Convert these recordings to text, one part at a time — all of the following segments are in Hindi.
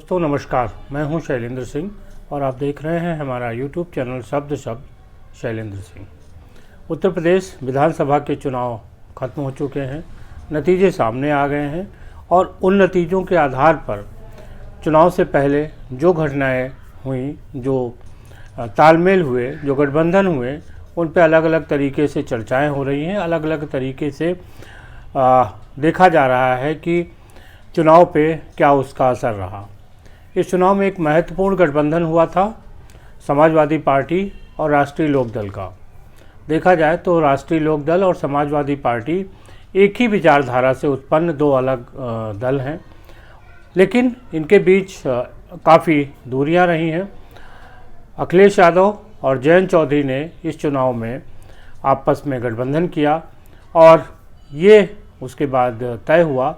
दोस्तों नमस्कार, मैं हूं शैलेंद्र सिंह और आप देख रहे हैं हमारा यूट्यूब चैनल शब्द शैलेंद्र सिंह। उत्तर प्रदेश विधानसभा के चुनाव खत्म हो चुके हैं, नतीजे सामने आ गए हैं और उन नतीजों के आधार पर चुनाव से पहले जो घटनाएं हुई, जो तालमेल हुए, जो गठबंधन हुए, उन पे अलग अलग तरीके से चर्चाएं हो रही हैं। अलग अलग तरीके से देखा जा रहा है कि चुनाव पे क्या उसका असर रहा। इस चुनाव में एक महत्वपूर्ण गठबंधन हुआ था समाजवादी पार्टी और राष्ट्रीय लोकदल का। देखा जाए तो राष्ट्रीय लोकदल और समाजवादी पार्टी एक ही विचारधारा से उत्पन्न दो अलग दल हैं, लेकिन इनके बीच काफ़ी दूरियां रही हैं। अखिलेश यादव और जयंत चौधरी ने इस चुनाव में आपस में गठबंधन किया और ये उसके बाद तय हुआ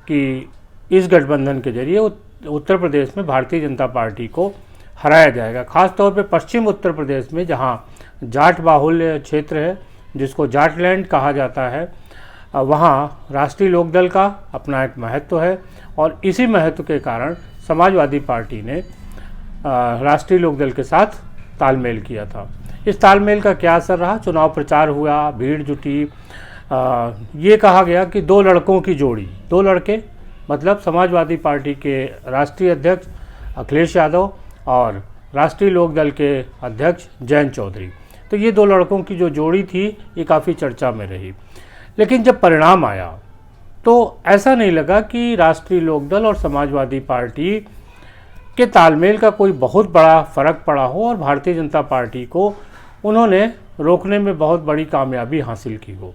कि इस गठबंधन के जरिए उत्तर प्रदेश में भारतीय जनता पार्टी को हराया जाएगा। ख़ास तौर पे पश्चिम उत्तर प्रदेश में जहां जाट बाहुल्य क्षेत्र है, जिसको जाटलैंड कहा जाता है, वहां राष्ट्रीय लोकदल का अपना एक महत्व है और इसी महत्व के कारण समाजवादी पार्टी ने राष्ट्रीय लोकदल के साथ तालमेल किया था। इस तालमेल का क्या असर रहा? चुनाव प्रचार हुआ, भीड़ जुटी। ये कहा गया कि दो लड़कों की जोड़ी, दो लड़के मतलब समाजवादी पार्टी के राष्ट्रीय अध्यक्ष अखिलेश यादव और राष्ट्रीय लोकदल के अध्यक्ष जयंत चौधरी, तो ये दो लड़कों की जो जोड़ी थी ये काफ़ी चर्चा में रही। लेकिन जब परिणाम आया तो ऐसा नहीं लगा कि राष्ट्रीय लोकदल और समाजवादी पार्टी के तालमेल का कोई बहुत बड़ा फ़र्क पड़ा हो और भारतीय जनता पार्टी को उन्होंने रोकने में बहुत बड़ी कामयाबी हासिल की हो।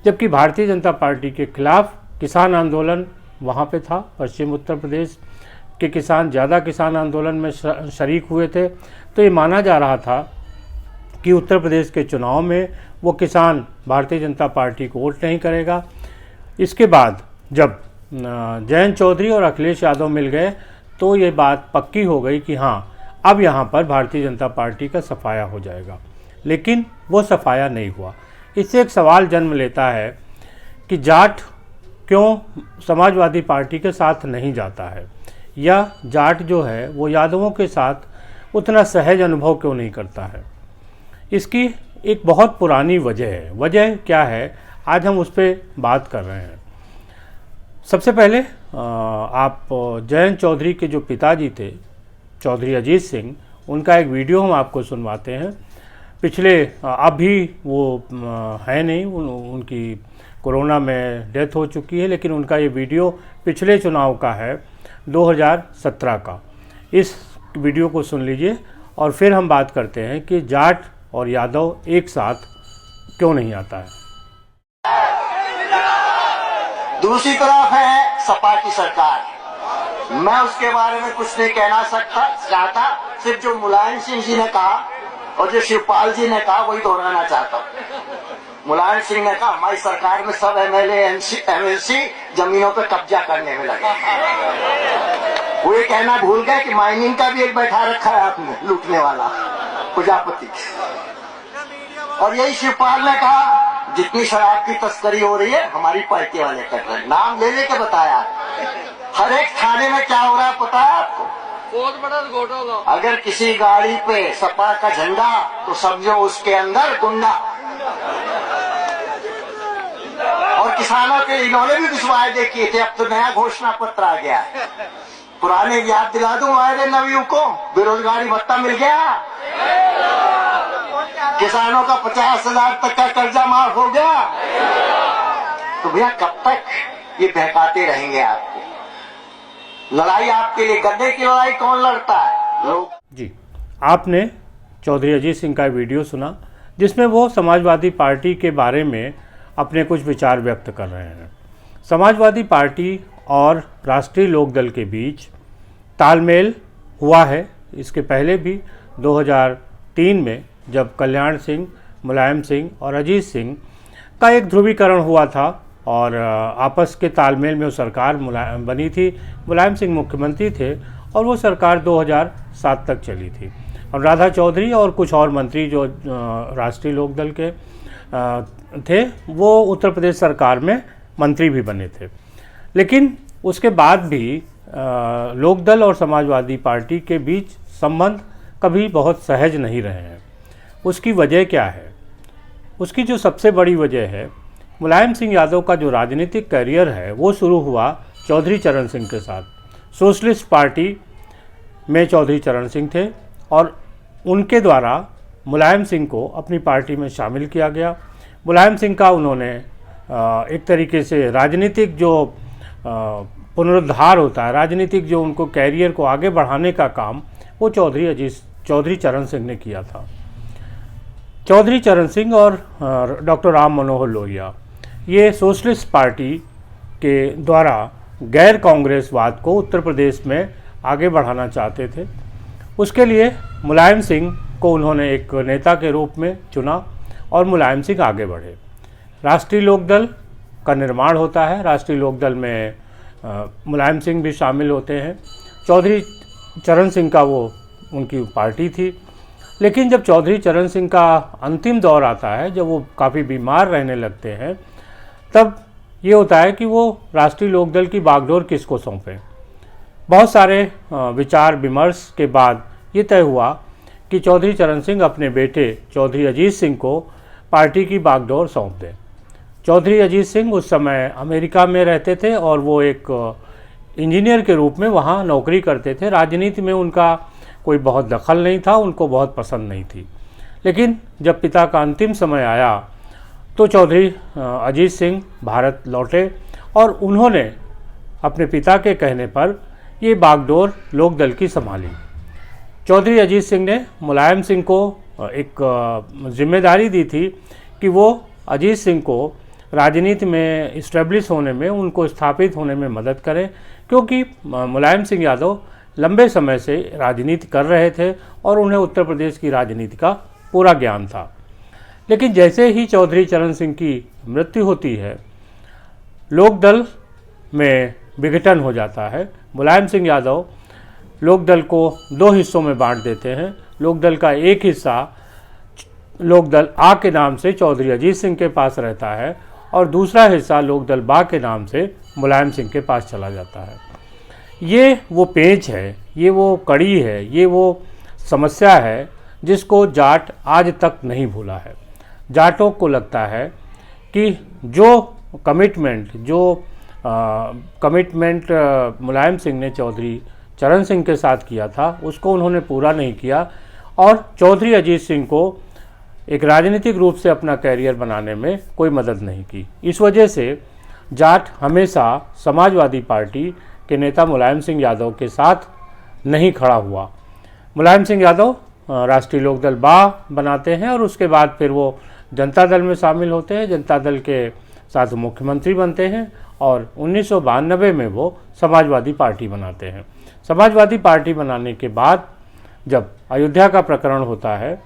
जबकि भारतीय जनता पार्टी के खिलाफ किसान आंदोलन वहाँ पे था, पश्चिम उत्तर प्रदेश के किसान ज़्यादा किसान आंदोलन में शरीक हुए थे, तो ये माना जा रहा था कि उत्तर प्रदेश के चुनाव में वो किसान भारतीय जनता पार्टी को वोट नहीं करेगा। इसके बाद जब जयंत चौधरी और अखिलेश यादव मिल गए तो ये बात पक्की हो गई कि हाँ, अब यहाँ पर भारतीय जनता पार्टी का सफाया हो जाएगा। लेकिन वो सफाया नहीं हुआ। इससे एक सवाल जन्म लेता है कि जाट क्यों समाजवादी पार्टी के साथ नहीं जाता है, या जाट जो है वो यादवों के साथ उतना सहज अनुभव क्यों नहीं करता है। इसकी एक बहुत पुरानी वजह है। वजह क्या है, आज हम उस पर बात कर रहे हैं। सबसे पहले आप जयंत चौधरी के जो पिताजी थे, चौधरी अजीत सिंह, उनका एक वीडियो हम आपको सुनवाते हैं। पिछले अभी वो है नहीं, उनकी कोरोना में डेथ हो चुकी है, लेकिन उनका ये वीडियो पिछले चुनाव का है, 2017 का। इस वीडियो को सुन लीजिए और फिर हम बात करते हैं कि जाट और यादव एक साथ क्यों नहीं आता है। दूसरी तरफ है सपा की सरकार। मैं उसके बारे में कुछ नहीं कहना चाहता। सिर्फ जो मुलायम सिंह जी ने कहा और जो शिवपाल जी ने कहा वही दोहराना चाहता हूँ। मुलायम सिंह ने कहा हमारी सरकार में सब एमएलए एमएलसी जमीनों पर कब्जा करने में लगे। वो ये कहना भूल गए कि माइनिंग का भी एक बैठा रखा है आपने, लूटने वाला प्रजापति। और यही शिवपाल ने कहा जितनी शराब की तस्करी हो रही है हमारी पार्टी वाले कर रहे हैं। नाम ले लेके बताया। हर एक थाने में क्या हो रहा है पता है आपको? बहुत बड़ा घोटाला। अगर किसी गाड़ी पे सपा का झंडा तो समझो उसके अंदर गुंडा। और किसानों के इन्होंने भी कुछ वायदे किए थे, अब तो नया घोषणा पत्र आ गया है। पुराने याद दिला दूं वायदे नवियों को। बेरोजगारी भत्ता मिल गया, किसानों का 50,000 तक का कर्जा माफ हो गया। तो भैया कब तक ये बहकाते रहेंगे आपको? लड़ाई आपके लिए, गड्ढे की लड़ाई कौन लड़ता है? लोग। जी, आपने चौधरी अजीत सिंह का वीडियो सुना जिसमें वो समाजवादी पार्टी के बारे में अपने कुछ विचार व्यक्त कर रहे हैं। समाजवादी पार्टी और राष्ट्रीय लोकदल के बीच तालमेल हुआ है। इसके पहले भी 2003 में जब कल्याण सिंह, मुलायम सिंह और अजीत सिंह का एक ध्रुवीकरण हुआ था और आपस के तालमेल में वो सरकार बनी थी। मुलायम सिंह मुख्यमंत्री थे और वो सरकार 2007 तक चली थी और राधा चौधरी और कुछ और मंत्री जो राष्ट्रीय लोकदल के थे वो उत्तर प्रदेश सरकार में मंत्री भी बने थे। लेकिन उसके बाद भी लोकदल और समाजवादी पार्टी के बीच संबंध कभी बहुत सहज नहीं रहे हैं। उसकी वजह क्या है? उसकी जो सबसे बड़ी वजह है, मुलायम सिंह यादव का जो राजनीतिक करियर है वो शुरू हुआ चौधरी चरण सिंह के साथ। सोशलिस्ट पार्टी में चौधरी चरण सिंह थे और उनके द्वारा मुलायम सिंह को अपनी पार्टी में शामिल किया गया। मुलायम सिंह का उन्होंने एक तरीके से राजनीतिक जो पुनरुद्धार होता है, राजनीतिक जो उनको कैरियर को आगे बढ़ाने का काम, वो चौधरी चरण सिंह ने किया था। चौधरी चरण सिंह और डॉक्टर राम मनोहर लोहिया ये सोशलिस्ट पार्टी के द्वारा गैर कांग्रेसवाद को उत्तर प्रदेश में आगे बढ़ाना चाहते थे। उसके लिए मुलायम सिंह को उन्होंने एक नेता के रूप में चुना और मुलायम सिंह आगे बढ़े। राष्ट्रीय लोकदल का निर्माण होता है। राष्ट्रीय लोकदल में मुलायम सिंह भी शामिल होते हैं। चौधरी चरण सिंह का वो उनकी पार्टी थी। लेकिन जब चौधरी चरण सिंह का अंतिम दौर आता है, जब वो काफ़ी बीमार रहने लगते हैं, तब ये होता है कि वो राष्ट्रीय लोकदल की बागडोर किसको सौंपें। बहुत सारे विचार विमर्श के बाद ये तय हुआ कि चौधरी चरण सिंह अपने बेटे चौधरी अजीत सिंह को पार्टी की बागडोर सौंप दें। चौधरी अजीत सिंह उस समय अमेरिका में रहते थे और वो एक इंजीनियर के रूप में वहाँ नौकरी करते थे। राजनीति में उनका कोई बहुत दखल नहीं था, उनको बहुत पसंद नहीं थी। लेकिन जब पिता का अंतिम समय आया तो चौधरी अजीत सिंह भारत लौटे और उन्होंने अपने पिता के कहने पर ये बागडोर लोकदल की संभाली। चौधरी अजीत सिंह ने मुलायम सिंह को एक जिम्मेदारी दी थी कि वो अजीत सिंह को राजनीति में इस्टेब्लिश होने में, उनको स्थापित होने में मदद करें, क्योंकि मुलायम सिंह यादव लंबे समय से राजनीति कर रहे थे और उन्हें उत्तर प्रदेश की राजनीति का पूरा ज्ञान था। लेकिन जैसे ही चौधरी चरण सिंह की मृत्यु होती है, लोकदल में विघटन हो जाता है। मुलायम सिंह यादव लोकदल को दो हिस्सों में बांट देते हैं। लोकदल का एक हिस्सा लोकदल आ के नाम से चौधरी अजीत सिंह के पास रहता है और दूसरा हिस्सा लोकदल बा के नाम से मुलायम सिंह के पास चला जाता है। ये वो पेंच है, ये वो कड़ी है, ये वो समस्या है जिसको जाट आज तक नहीं भूला है। जाटों को लगता है कि जो कमिटमेंट मुलायम सिंह ने चौधरी चरण सिंह के साथ किया था, उसको उन्होंने पूरा नहीं किया और चौधरी अजीत सिंह को एक राजनीतिक रूप से अपना कैरियर बनाने में कोई मदद नहीं की। इस वजह से जाट हमेशा समाजवादी पार्टी के नेता मुलायम सिंह यादव के साथ नहीं खड़ा हुआ। मुलायम सिंह यादव राष्ट्रीय लोकदल बा बनाते हैं और उसके बाद फिर वो जनता दल में शामिल होते हैं। जनता दल के साथ मुख्यमंत्री बनते हैं और 1992 में वो समाजवादी पार्टी बनाते हैं। समाजवादी पार्टी बनाने के बाद जब अयोध्या का प्रकरण होता है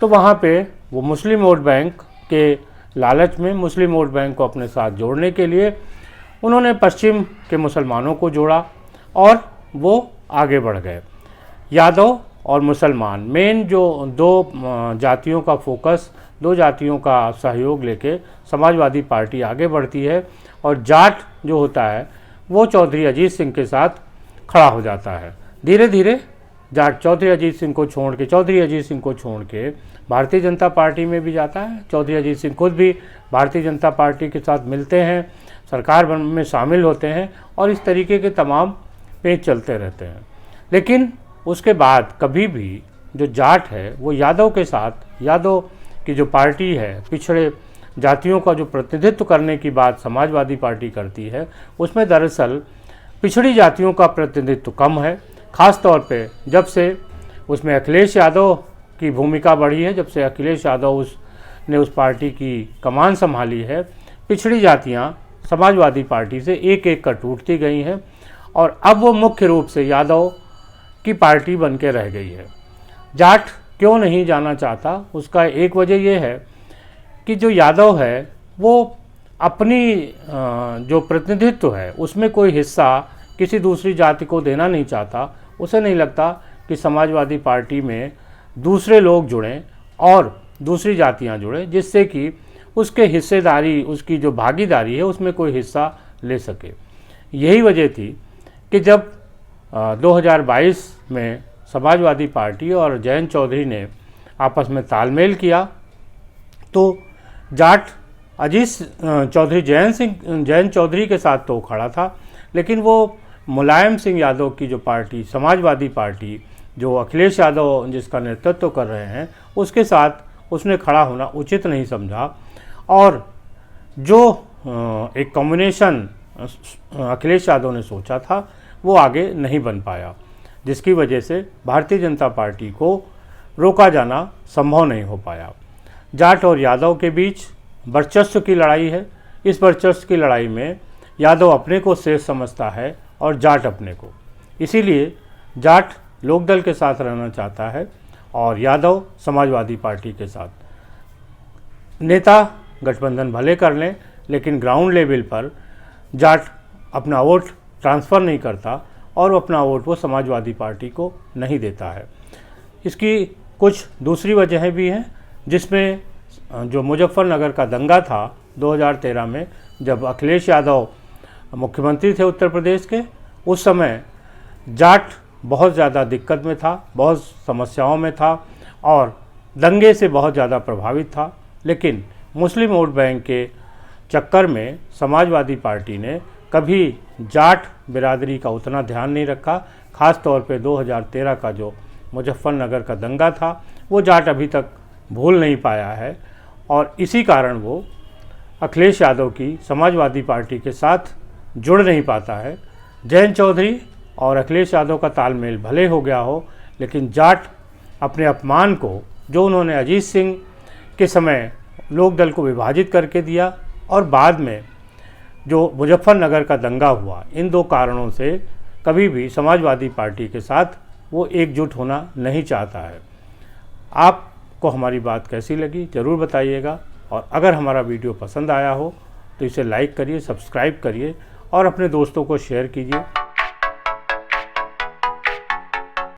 तो वहाँ पे वो मुस्लिम वोट बैंक के लालच में, मुस्लिम वोट बैंक को अपने साथ जोड़ने के लिए उन्होंने पश्चिम के मुसलमानों को जोड़ा और वो आगे बढ़ गए। यादव और मुसलमान मेन जो दो जातियों का फोकस, दो जातियों का सहयोग लेके समाजवादी पार्टी आगे बढ़ती है और जाट जो होता है वो चौधरी अजीत सिंह के साथ खड़ा हो जाता है। धीरे धीरे जाट चौधरी अजीत सिंह को छोड़ के भारतीय जनता पार्टी में भी जाता है। चौधरी अजीत सिंह खुद भी भारतीय जनता पार्टी के साथ मिलते हैं, सरकार में शामिल होते हैं और इस तरीके के तमाम पेच चलते रहते हैं। लेकिन उसके बाद कभी भी जो जाट है वो यादव के साथ, यादव की जो पार्टी है, पिछड़े जातियों का जो प्रतिनिधित्व करने की बात समाजवादी पार्टी करती है, उसमें दरअसल पिछड़ी जातियों का प्रतिनिधित्व कम है। ख़ास तौर पे जब से उसमें अखिलेश यादव की भूमिका बढ़ी है, जब से अखिलेश यादव ने उस पार्टी की कमान संभाली है, पिछड़ी जातियां समाजवादी पार्टी से एक एक कर टूटती गई हैं और अब वो मुख्य रूप से यादव की पार्टी बन के रह गई है। जाट क्यों नहीं जाना चाहता, उसका एक वजह यह है कि जो यादव है वो अपनी जो प्रतिनिधित्व है उसमें कोई हिस्सा किसी दूसरी जाति को देना नहीं चाहता। उसे नहीं लगता कि समाजवादी पार्टी में दूसरे लोग जुड़ें और दूसरी जातियां जुड़ें जिससे कि उसके हिस्सेदारी, उसकी जो भागीदारी है उसमें कोई हिस्सा ले सके। यही वजह थी कि जब 2022 में समाजवादी पार्टी और जयंत चौधरी ने आपस में तालमेल किया तो जाट अजीत चौधरी जयंत चौधरी के साथ तो खड़ा था, लेकिन वो मुलायम सिंह यादव की जो पार्टी समाजवादी पार्टी जो अखिलेश यादव जिसका नेतृत्व कर रहे हैं उसके साथ उसने खड़ा होना उचित नहीं समझा और जो एक कॉम्बिनेशन अखिलेश यादव ने सोचा था वो आगे नहीं बन पाया, जिसकी वजह से भारतीय जनता पार्टी को रोका जाना संभव नहीं हो पाया। जाट और यादव के बीच वर्चस्व की लड़ाई है। इस वर्चस्व की लड़ाई में यादव अपने को शेष समझता है और जाट अपने को, इसीलिए जाट लोकदल के साथ रहना चाहता है और यादव समाजवादी पार्टी के साथ। नेता गठबंधन भले कर लें, लेकिन ग्राउंड लेवल पर जाट अपना वोट ट्रांसफ़र नहीं करता और अपना वोट वो समाजवादी पार्टी को नहीं देता है। इसकी कुछ दूसरी वजहें भी हैं, जिसमें जो मुजफ्फरनगर का दंगा था 2013 में, जब अखिलेश यादव मुख्यमंत्री थे उत्तर प्रदेश के, उस समय जाट बहुत ज़्यादा दिक्कत में था, बहुत समस्याओं में था और दंगे से बहुत ज़्यादा प्रभावित था। लेकिन मुस्लिम वोट बैंक के चक्कर में समाजवादी पार्टी ने कभी जाट बिरादरी का उतना ध्यान नहीं रखा। ख़ास तौर पे 2013 का जो मुजफ्फरनगर का दंगा था वो जाट अभी तक भूल नहीं पाया है और इसी कारण वो अखिलेश यादव की समाजवादी पार्टी के साथ जुड़ नहीं पाता है। जयंत चौधरी और अखिलेश यादव का तालमेल भले हो गया हो, लेकिन जाट अपने अपमान को जो उन्होंने अजीत सिंह के समय लोकदल को विभाजित करके दिया और बाद में जो मुजफ्फरनगर का दंगा हुआ, इन दो कारणों से कभी भी समाजवादी पार्टी के साथ वो एकजुट होना नहीं चाहता है। आपको हमारी बात कैसी लगी ज़रूर बताइएगा और अगर हमारा वीडियो पसंद आया हो तो इसे लाइक करिए, सब्सक्राइब करिए और अपने दोस्तों को शेयर कीजिए।